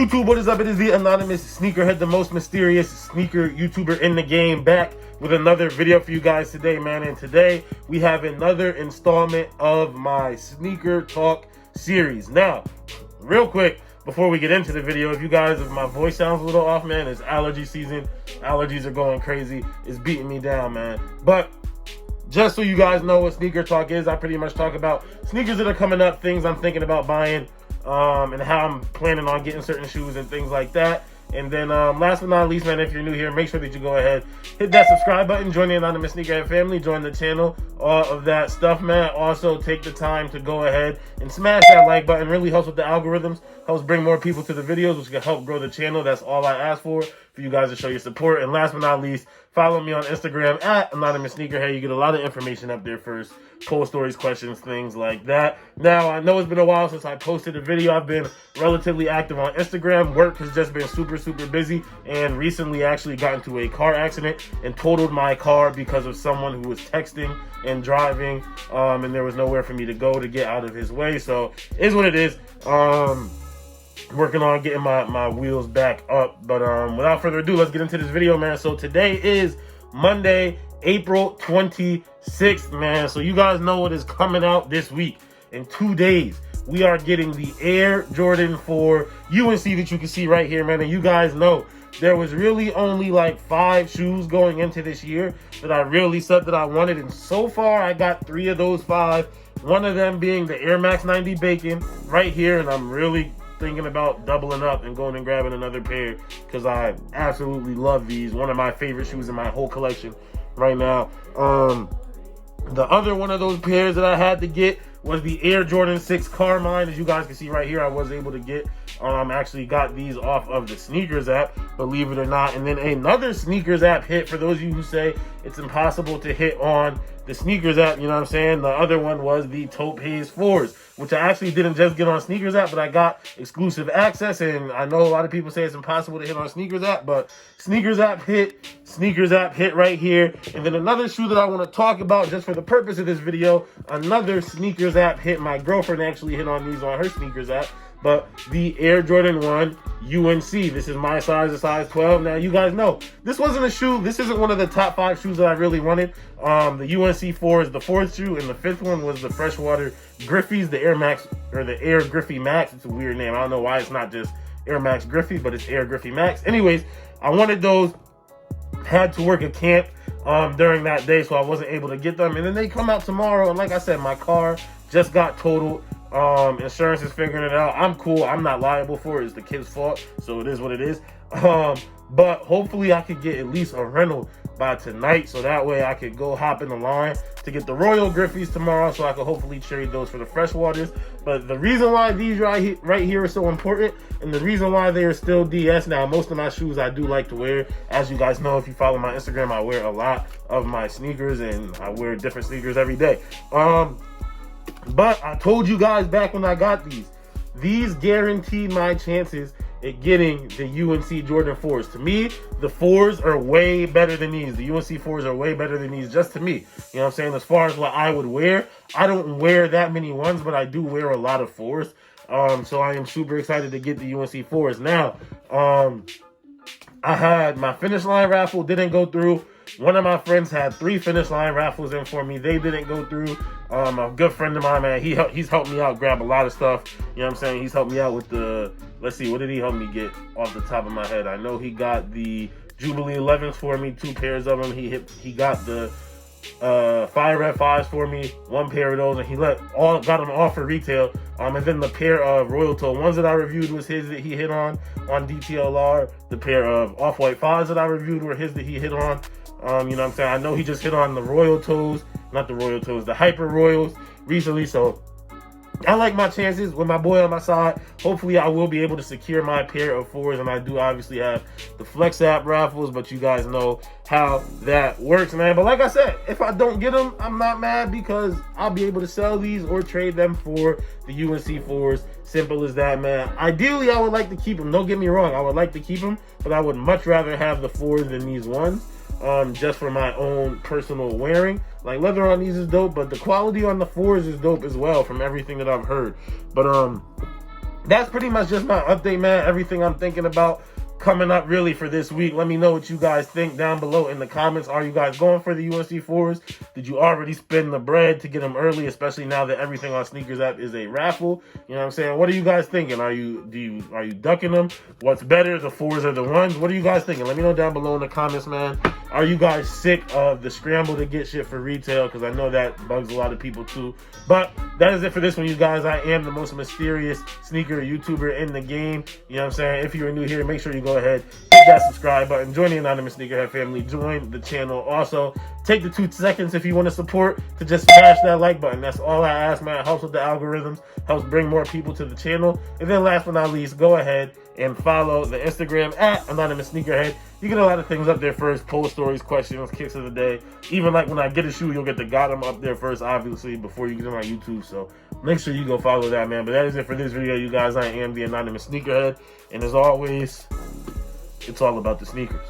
YouTube, what is up? It is the anonymous Sneakerhead, the most mysterious sneaker YouTuber in the game, back with another video for you guys today, man. And today we have another installment of my sneaker talk series. Now, real quick, before we get into the video, if my voice sounds a little off, man, it's allergy season. Allergies are going crazy. It's beating me down, man. But just so you guys know what sneaker talk is, I pretty much talk about sneakers that are coming up, things I'm thinking about buying, and how I'm planning on getting certain shoes and things like that. And then last but not least, man, if you're new here, make sure that you go ahead, hit that subscribe button, join the anonymous Sneakerhead family, join the channel, all of that stuff, man. Also, take the time to go ahead and smash that like button. Really helps with the algorithms, helps bring more people to the videos, which can help grow the channel. That's all I ask for you guys to show your support. And last but not least, follow me on Instagram at anonymous Sneakerhead. You get a lot of information up there first. Poll stories, questions, things like that. Now, I know it's been a while since I posted a video. I've been relatively active on Instagram. Work has just been super busy, and recently actually got into a car accident and totaled my car because of someone who was texting and driving, and there was nowhere for me to go to get out of his way. So it is what it is. Working on getting my wheels back up. But without further ado, let's get into this video, man. So today is Monday, April 26th, man. So you guys know what is coming out this week. In 2 days, we are getting the Air Jordan 4 UNC that you can see right here, man. And you guys know there was really only like 5 shoes going into this year that I really said that I wanted. And so far, I got 3 of those 5. One of them being the Air Max 90 Bacon right here. And I'm really thinking about doubling up and going and grabbing another pair because I absolutely love these. One of my favorite shoes in my whole collection right now. The other one of those pairs that I had to get was the Air Jordan 6 Carmine. As you guys can see right here, I was able to get, actually got these off of the Sneakers app, believe it or not. And then another Sneakers app hit, for those of you who say it's impossible to hit on the Sneakers app, you know what I'm saying? The other one was the Taupe Haze 4s, which I actually didn't just get on Sneakers app, but I got exclusive access. And I know a lot of people say it's impossible to hit on Sneakers app, but Sneakers app hit right here. And then another shoe that I want to talk about just for the purpose of this video, another Sneakers app hit. My girlfriend actually hit on these on her Sneakers app, but the Air Jordan 1 UNC. This is my size, a size 12. Now, you guys know, this wasn't a shoe. This isn't one of the top 5 shoes that I really wanted. The UNC 4 is the 4th shoe, and the 5th one was the Freshwater Griffeys, the Air Max, or the Air Griffey Max. It's a weird name. I don't know why it's not just Air Max Griffey, but it's Air Griffey Max. Anyways, I wanted those. Had to work a camp during that day, so I wasn't able to get them. And then they come out tomorrow, and like I said, my car just got totaled. Insurance is figuring it out. I'm cool. I'm not liable for it. It's the kid's fault, so it is what it is. But hopefully I could get at least a rental by tonight, so that way I could go hop in the line to get the Royal Griffeys tomorrow, so I could hopefully trade those for the Freshwaters. But the reason why these right here are so important, and the reason why they are still DS now, most of my shoes I do like to wear. As you guys know, if you follow my Instagram, I wear a lot of my sneakers, and I wear different sneakers every day. But I told you guys back when I got these guaranteed my chances at getting the UNC Jordan 4s. To me, the 4s are way better than these. The UNC 4s are way better than these, just to me. You know what I'm saying? As far as what I would wear, I don't wear that many ones, but I do wear a lot of 4s. So I am super excited to get the UNC 4s. Now, I had my finish line raffle, didn't go through. One of my friends had 3 finish line raffles in for me. They didn't go through. A good friend of mine, man, he's helped me out grab a lot of stuff. You know what I'm saying? He's helped me out with the, let's see, what did he help me get off the top of my head? I know he got the Jubilee 11s for me, 2 pairs of them. He got the Fire Red 5s for me, 1 pair of those, and he got them all for retail. And then the pair of Royal Toe ones that I reviewed was his that he hit on DTLR. The pair of Off-White 5s that I reviewed were his that he hit on. You know what I'm saying? I know he just hit on the Royal Toes, not the Royal Toes, the Hyper Royals recently. So I like my chances with my boy on my side. Hopefully I will be able to secure my pair of 4s, and I do obviously have the Flex app raffles, but you guys know how that works, man. But like I said, if I don't get them, I'm not mad, because I'll be able to sell these or trade them for the UNC 4s. Simple as that, man. Ideally, I would like to keep them. Don't get me wrong. I would like to keep them, but I would much rather have the 4s than these ones. Just for my own personal wearing. Like, leather on these is dope, but the quality on the 4s is dope as well from everything that I've heard. But that's pretty much just my update, man. Everything I'm thinking about coming up really for this week. Let me know what you guys think down below in the comments. Are you guys going for the UNC 4s? Did you already spend the bread to get them early, especially now that everything on Sneakers app is a raffle? You know what I'm saying? What are you guys thinking? Are you ducking them? What's better, the 4s or the 1s? What are you guys thinking? Let me know down below in the comments, man. Are you guys sick of the scramble to get shit for retail? Because I know that bugs a lot of people too. But that is it for this one, you guys. I am the most mysterious sneaker YouTuber in the game. You know what I'm saying? If you are new here, make sure you go ahead, hit that subscribe button, join the anonymous Sneakerhead family, join the channel. Also, take the 2 seconds if you want to support to just smash that like button. That's all I ask, man. It helps with the algorithms, helps bring more people to the channel. And then last but not least, go ahead and follow the Instagram at anonymous Sneakerhead. You get a lot of things up there first, poll stories, questions, kicks of the day. Even like when I get a shoe, you'll get the got 'em up there first, obviously, before you get on my YouTube. So make sure you go follow that, man. But that is it for this video, you guys. I am the anonymous Sneakerhead. And as always, it's all about the sneakers.